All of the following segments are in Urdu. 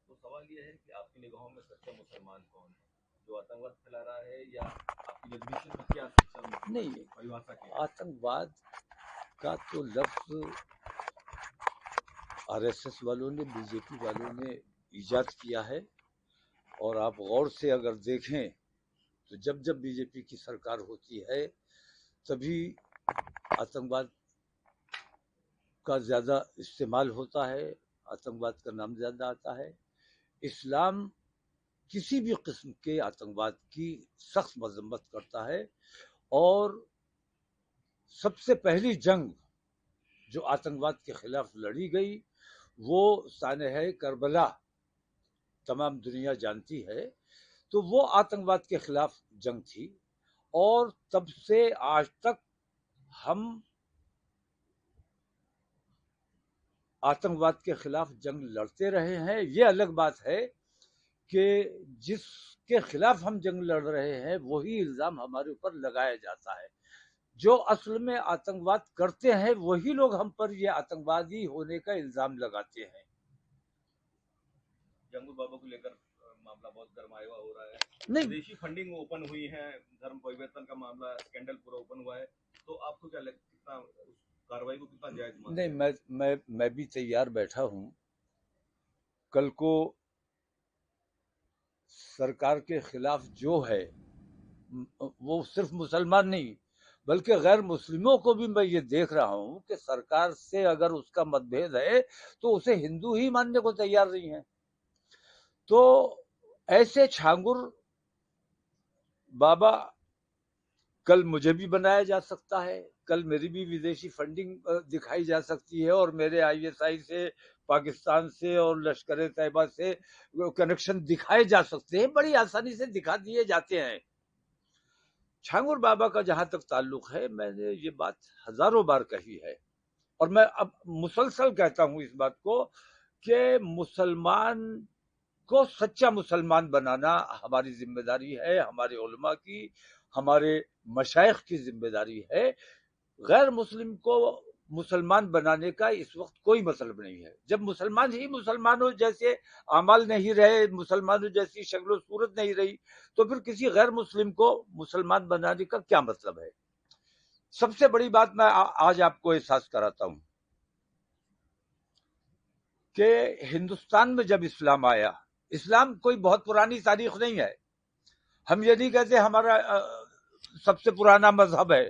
تو سوال یہ ہے کہ آپ کی نگاہوں میں سچا مسلمان کون ہے؟ جو آتنکواد پھیلا رہا ہے یا آپ کی ڈیفینیشن میں کیا سچا مسلمان نہیں، ہے؟ پریبھاشا کیا ہے؟ آتنکواد کا تو لفظ RSS والوں نے، بی جے پی والوں نے ایجاد کیا ہے، اور آپ غور سے اگر دیکھیں تو جب جب بی جے پی کی سرکار ہوتی ہے تبھی آتنکواد کا زیادہ استعمال ہوتا ہے، آتنکواد کا نام زیادہ آتا ہے۔ اسلام کسی بھی قسم کے آتنکواد کی سخت مذمت کرتا ہے، اور سب سے پہلی جنگ جو آتنکواد کے خلاف لڑی گئی وہ سانحہ کربلا تمام دنیا جانتی ہے، تو وہ آتنکواد کے خلاف جنگ تھی، اور تب سے آج تک ہم آتنکواد کے خلاف جنگ لڑتے رہے ہیں۔ یہ الگ بات ہے کہ جس کے خلاف ہم جنگ لڑ رہے ہیں وہی الزام ہمارے اوپر لگایا جاتا ہے۔ جو اصل میں آتنکواد کرتے ہیں وہی لوگ ہم پر یہ آتنکوادی ہونے کا الزام لگاتے ہیں۔ جنگو بابا کو لے کر معاملہ بہت گرمایا ہوا ہو رہا ہے، نہیں، ودیشی فنڈنگ اوپن ہوئی ہے، دھرم پریورتن کا معاملہ اسکینڈل پورا اوپن ہوا ہے، تو آپ کو کیا لگتا ہے اس کاروائی کو کتنا جائز مانتے نہیں، ہیں؟ میں بھی تیار بیٹھا ہوں۔ کل کو سرکار کے خلاف جو ہے وہ صرف مسلمان نہیں بلکہ غیر مسلموں کو بھی میں یہ دیکھ رہا ہوں کہ سرکار سے اگر اس کا متبھید ہے تو اسے ہندو ہی ماننے کو تیار نہیں ہے۔ تو ایسے چھانگر بابا کل مجھے بھی بنایا جا سکتا ہے، کل میری بھی ودیشی فنڈنگ دکھائی جا سکتی ہے، اور میرے ISI سے، پاکستان سے اور لشکر طیبہ سے کنیکشن دکھائے جا سکتے ہیں، بڑی آسانی سے دکھا دیے جاتے ہیں۔ چھانگر بابا کا جہاں تک تعلق ہے، میں نے یہ بات ہزاروں بار کہی ہے، اور میں اب مسلسل کہتا ہوں اس بات کو کہ مسلمان کو سچا مسلمان بنانا ہماری ذمہ داری ہے، ہمارے علماء کی، ہمارے مشائخ کی ذمہ داری ہے۔ غیر مسلم کو مسلمان بنانے کا اس وقت کوئی مطلب نہیں ہے۔ جب مسلمان ہی مسلمانوں جیسے اعمال نہیں رہے، مسلمانوں جیسی شکل و صورت نہیں رہی، تو پھر کسی غیر مسلم کو مسلمان بنانے کا کیا مطلب ہے؟ سب سے بڑی بات میں آج آپ کو احساس کراتا ہوں کہ ہندوستان میں جب اسلام آیا، اسلام کوئی بہت پرانی تاریخ نہیں ہے۔ ہم یہ نہیں کہتے ہمارا سب سے پرانا مذہب ہے۔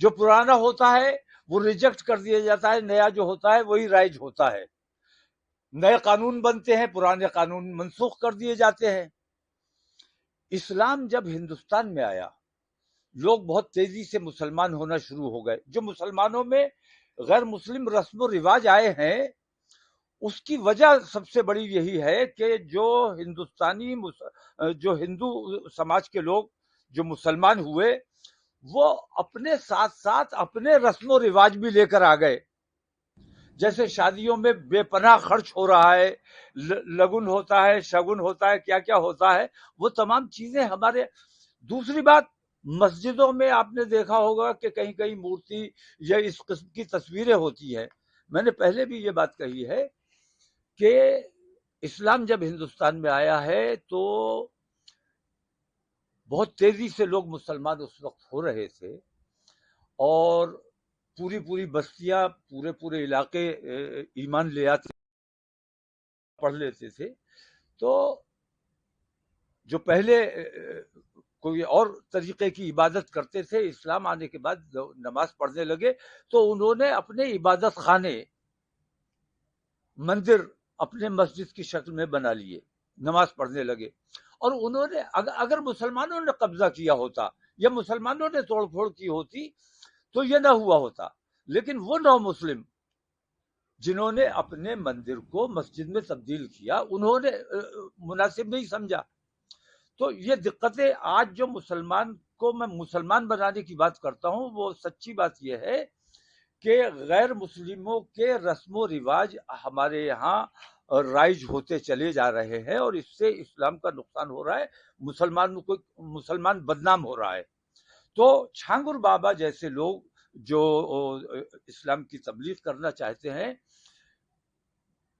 جو پرانا ہوتا ہے وہ ریجیکٹ کر دیا جاتا ہے، نیا جو ہوتا ہے وہی رائج ہوتا ہے۔ نئے قانون بنتے ہیں، پرانے قانون منسوخ کر دیے جاتے ہیں۔ اسلام جب ہندوستان میں آیا، لوگ بہت تیزی سے مسلمان ہونا شروع ہو گئے۔ جو مسلمانوں میں غیر مسلم رسم و رواج آئے ہیں اس کی وجہ سب سے بڑی یہی ہے کہ جو ہندو سماج کے لوگ جو مسلمان ہوئے وہ اپنے ساتھ ساتھ اپنے رسم و رواج بھی لے کر آ گئے۔ جیسے شادیوں میں بے پناہ خرچ ہو رہا ہے، لگن ہوتا ہے، شگن ہوتا ہے، کیا کیا ہوتا ہے، وہ تمام چیزیں ہمارے۔ دوسری بات، مسجدوں میں آپ نے دیکھا ہوگا کہ کہیں کہیں مورتی یا اس قسم کی تصویریں ہوتی ہیں۔ میں نے پہلے بھی یہ بات کہی ہے کہ اسلام جب ہندوستان میں آیا ہے تو بہت تیزی سے لوگ مسلمان اس وقت ہو رہے تھے، اور پوری بستیاں، پورے علاقے ایمان لے آتے، پڑھ لیتے تھے۔ تو جو پہلے کوئی اور طریقے کی عبادت کرتے تھے، اسلام آنے کے بعد نماز پڑھنے لگے تو انہوں نے اپنے عبادت خانے، مندر اپنے مسجد کی شکل میں بنا لیے، نماز پڑھنے لگے۔ اور انہوں نے اگر مسلمانوں نے قبضہ کیا ہوتا یا مسلمانوں نے توڑ پھوڑ کی ہوتی تو یہ نہ ہوا ہوتا، لیکن وہ نو مسلم جنہوں نے اپنے مندر کو مسجد میں تبدیل کیا انہوں نے مناسب نہیں سمجھا۔ تو یہ دقتیں آج جو مسلمان کو میں مسلمان بنانے کی بات کرتا ہوں، وہ سچی بات یہ ہے کہ غیر مسلموں کے رسم و رواج ہمارے یہاں رائج ہوتے چلے جا رہے ہیں، اور اس سے اسلام کا نقصان ہو رہا ہے، مسلمان بدنام ہو رہا ہے۔ تو چھانگر بابا جیسے لوگ جو اسلام کی تبلیغ کرنا چاہتے ہیں،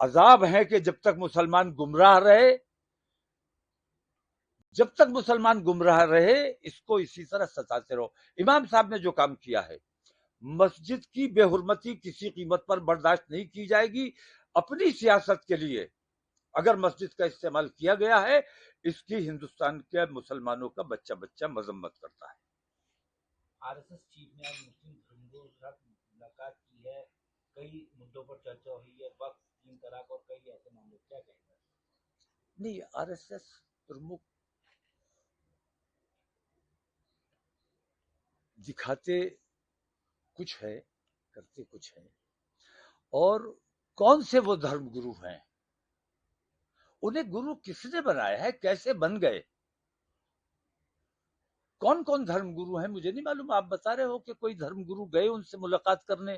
عذاب ہیں کہ جب تک مسلمان گمراہ رہے، جب تک مسلمان گمراہ رہے اس کو اسی طرح ستاتے رہو۔ امام صاحب نے جو کام کیا ہے، مسجد کی بے حرمتی کسی قیمت پر برداشت نہیں کی جائے گی۔ اپنی سیاست کے لیے اگر مسجد کا استعمال کیا گیا ہے، اس کی ہندوستان کے مسلمانوں کا بچہ بچہ مذمت کرتا ہے۔ آر ایس ایس چیف نے آج مسلم دھرمگرو کے ساتھ ملاقات کی ہے، کئی مدعوں پر چرچا ہوئی ہے، وقت، تین طلاق اور کئی ایسے معاملے، کیا کہیں گے؟ نہیں، آر ایس ایس پرمکھ دکھاتے کچھ ہے، کرتے کچھ ہے، اور کون سے وہ دھرم گرو ہیں، انہیں گرو کس نے بنایا ہے، کیسے بن گئے، کون کون دھرم گرو ہیں مجھے نہیں معلوم۔ آپ بتا رہے ہو کہ کوئی دھرم گرو گئے ان سے ملاقات کرنے،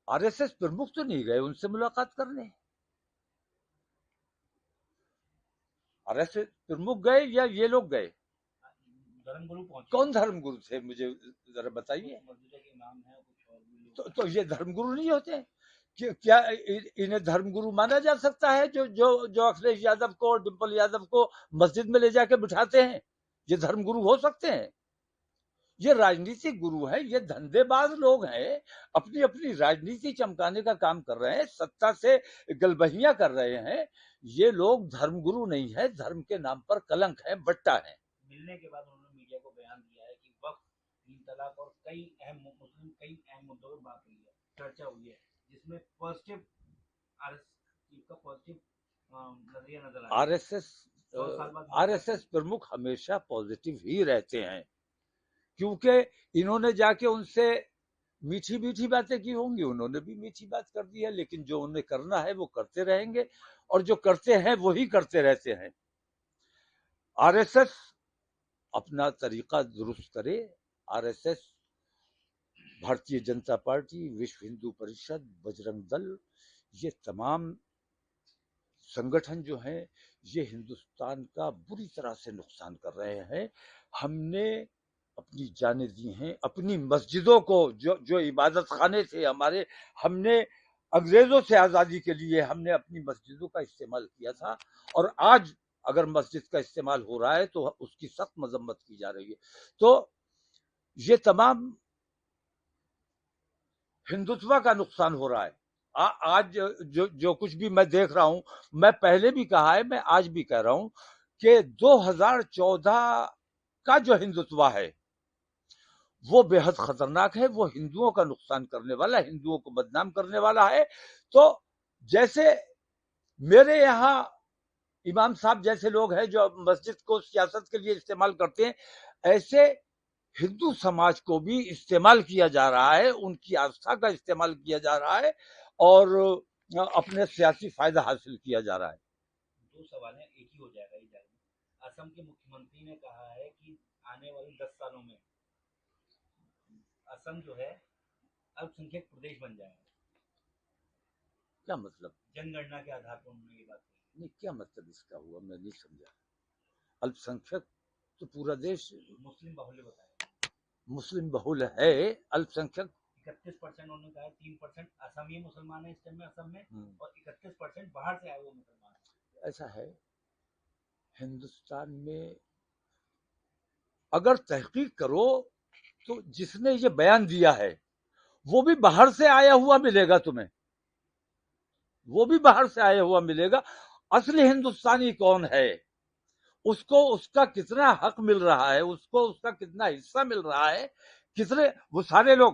آر ایس ایس پرمکھ تو نہیں گئے ان سے ملاقات کرنے۔ آر ایس ایس پرمکھ گئے یا یہ لوگ گئے؟ دھرم گرو پہنچے، کون دھرم گرو تھے مجھے ذرا بتائیے۔ مسجد کے امام ہیں، کچھ اور بھی لوگ تو یہ دھرم گرو نہیں ہوتے؟ کیا انہیں دھرم گرو مانا جا سکتا ہے جو اکھلیش یادو کو، ڈمپل یادو کو مسجد میں لے جا کے بٹھاتے ہیں؟ یہ دھرم گرو ہو سکتے ہیں؟ یہ راجنیتک گرو ہیں، یہ دھندے باز لوگ ہیں، اپنی اپنی راجنیتی چمکانے کا کام کر رہے ہیں، ستا سے گلبہیاں کر رہے ہیں۔ یہ لوگ دھرم گرو نہیں ہے، دھرم کے نام پر کلنک ہے، بٹا ہے۔ ملنے کے بعد انہوں نے میڈیا کو بیان دیا ہے کہ وقت، تین طلاق اور کئی اہم مدعوں پر بات ہوئی ہے، چرچا ہوئی ہے، جس میں پازیٹیو آر ایس چیف کا پازیٹیو نظریہ نظر آ آر رہا ہے۔ ایس ایس پرمکھ ہمیشہ پازیٹیو ہی رہتے ہیں، کیونکہ انہوں نے جا کے ان سے میٹھی میٹھی باتیں کی ہوں گی، انہوں نے بھی میٹھی بات کر دی ہے، لیکن جو انہیں کرنا ہے وہ کرتے رہیں گے، اور جو کرتے ہیں وہی کرتے رہتے ہیں۔ آر ایس ایس اپنا طریقہ درست کرے، R S S, Bharatiya Janata party, Vishwa Hindu Parishad, Bajrang دل، یہ تمام سنگٹھن جو ہیں یہ ہندوستان کا بری طرح سے نقصان کر رہے ہیں۔ ہم نے اپنی جانیں دی ہیں، اپنی مسجدوں کو، جو عبادت خانے تھے ہمارے، ہم نے انگریزوں سے آزادی کے لیے ہم نے اپنی مسجدوں کا استعمال کیا تھا، اور آج اگر مسجد کا استعمال ہو رہا ہے تو اس کی سخت مذمت کی جا رہی ہے۔ تو یہ تمام ہندوتوا کا نقصان ہو رہا ہے۔ آج جو کچھ بھی میں دیکھ رہا ہوں، میں پہلے بھی کہا ہے، میں آج بھی کہہ رہا ہوں کہ 2014 کا جو ہندوتوا ہے وہ بے حد خطرناک ہے، وہ ہندوؤں کا نقصان کرنے والا، ہندوؤں کو بدنام کرنے والا ہے۔ تو جیسے میرے یہاں امام صاحب جیسے لوگ ہیں جو مسجد کو سیاست کے لیے استعمال کرتے ہیں، ایسے ہندو سماج کو بھی استعمال کیا جا رہا ہے، ان کی آستھا کا استعمال کیا جا رہا ہے، اور اپنے سیاسی فائدہ حاصل کیا جا رہا ہے۔ دو سوال ہیں، ایک ہی ہو جائے گا یہ جائے گا۔ اسم کے مکھیہ منتری نے کہا ہے کہ آنے والے 10 سالوں میں اسم جو ہے الپ سنکھیک پردیش بن جائے گا۔ کیا مطلب؟ جن گننا کے آدھار پر انہوں نے یہ بات کہی۔ نہیں، کیا مطلب اس کا ہوا، میں نہیں سمجھا۔ الپ سنکھیک تو پورا دیش مسلم باہل بتایا، مسلم بہول ہے، الپ سنکھیک 31% انہوں نے کہا، 3% اسامی مسلمان ہیں اس ٹائم میں اسم میں، اور 31% باہر سے آئے ہوئے مسلمان ہیں۔ ایسا ہے ہندوستان میں، اگر تحقیق کرو تو جس نے یہ بیان دیا ہے وہ بھی باہر سے آیا ہوا ملے گا تمہیں، وہ بھی باہر سے آیا ہوا ملے گا۔ اصل ہندوستانی کون ہے، اس کو اس کا کتنا حق مل رہا ہے، اس کو اس کا کتنا حصہ مل رہا ہے، کتنے، وہ سارے لوگ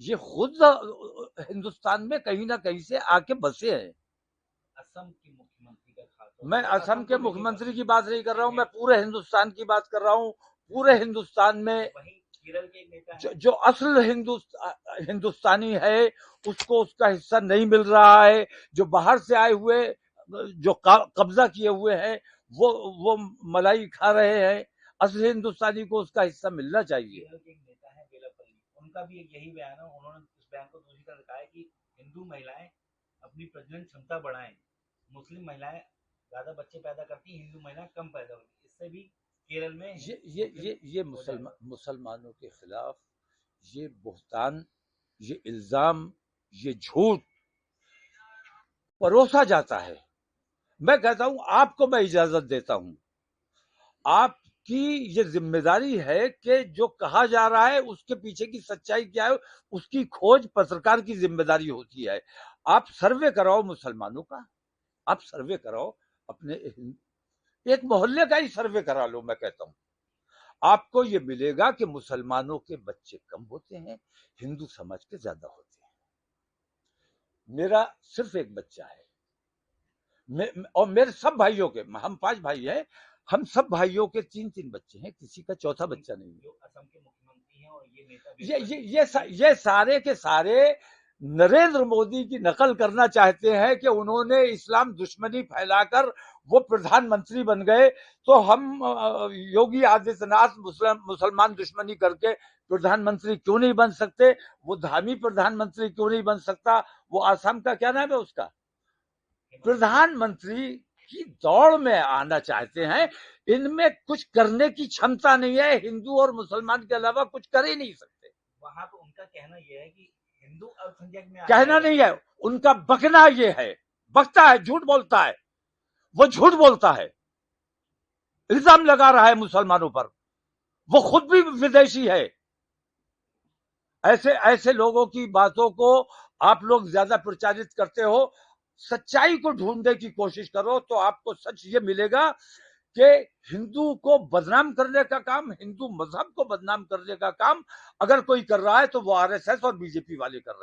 یہ خود ہندوستان میں کہیں نہ کہیں سے آ کے بسے ہیں۔ اسم کے مکھیہ منتری کا خاص طور میں اسم کے مکھیہ منتری کی بات نہیں کر رہا ہوں، میں پورے ہندوستان کی بات کر رہا ہوں۔ پورے ہندوستان میں وہیں کیرل کے ایک نیتا ہیں جو اصل ہندوستانی ہے اس کو اس کا حصہ نہیں مل رہا ہے، جو باہر سے آئے ہوئے، جو قبضہ کیے ہوئے ہیں، وہ ملائی کھا رہے ہیں، اصل ہندوستانی کو اس کا حصہ ملنا چاہیے۔ کیرل کے ایک نیتا ہیں بیلا پلی، ان کا بھی یہی بیان ہے، انہوں نے اس بیان کو دوسری طرح کہا ہے کہ ہندو مہیلائیں اپنی پرجنن چھمتا بڑھائیں، مسلم مہیلائیں زیادہ بچے پیدا کرتی ہیں، ہندو مہیلائیں کم پیدا ہوتی ہیں۔ اس سے بھی کیرل میں یہ مسلمانوں کے خلاف یہ بہتان، یہ الزام، یہ جھوٹ پروسا جاتا ہے. میں کہتا ہوں آپ کو میں اجازت دیتا ہوں، آپ کی یہ ذمہ داری ہے کہ جو کہا جا رہا ہے اس کے پیچھے کی سچائی کیا ہے اس کی کھوج پترکار کی ذمہ داری ہوتی ہے. آپ سروے کراؤ مسلمانوں کا، آپ سروے کراؤ اپنے ایک محلے کا ہی سروے کرا لو. میں کہتا ہوں آپ کو یہ ملے گا کہ مسلمانوں کے بچے کم ہوتے ہیں، ہندو سماج کے زیادہ ہوتے ہیں. میرا صرف ایک بچہ ہے اور میرے سب بھائیوں کے، ہم 5 بھائی ہیں، ہم سب بھائیوں کے 3 بچے ہیں، کسی کا چوتھا بچہ نہیں ہے. جو اسم کے مکھی منتری ہیں اور یہ نیتا یہ سارے کے سارے نریندر مودی کی نقل کرنا چاہتے ہیں کہ انہوں نے اسلام دشمنی پھیلا کر وہ پردھان منتری بن گئے تو ہم یوگی آدتیہ ناتھ مسلمان دشمنی کر کے پردھان منتری کیوں نہیں بن سکتے، وہ دھامی پردھان منتری کیوں نہیں بن سکتا، وہ آسام کا کیا نام ہے اس کا پردھان منتری کی دوڑ میں آنا چاہتے ہیں. ان میں کچھ کرنے کی چھمتا نہیں ہے، ہندو اور مسلمان کے علاوہ کچھ کر ہی نہیں سکتے. وہاں تو ان کا کہنا یہ ہے کہ ہندو الپسنکھیک میں کہنا نہیں ہے ان کا، بکنا یہ ہے، بکتا ہے، جھوٹ بولتا ہے، وہ جھوٹ بولتا ہے، الزام لگا رہا ہے مسلمانوں پر، وہ خود بھی ودیشی ہے. ایسے لوگوں کی باتوں کو آپ لوگ زیادہ پرچارت کرتے ہو. سچائی کو ڈھونڈنے کی کوشش کرو تو آپ کو سچ یہ ملے گا کہ ہندو کو بدنام کرنے کا کام، ہندو مذہب کو بدنام کرنے کا کام اگر کوئی کر رہا ہے تو وہ RSS اور BJP والے کر رہے ہیں.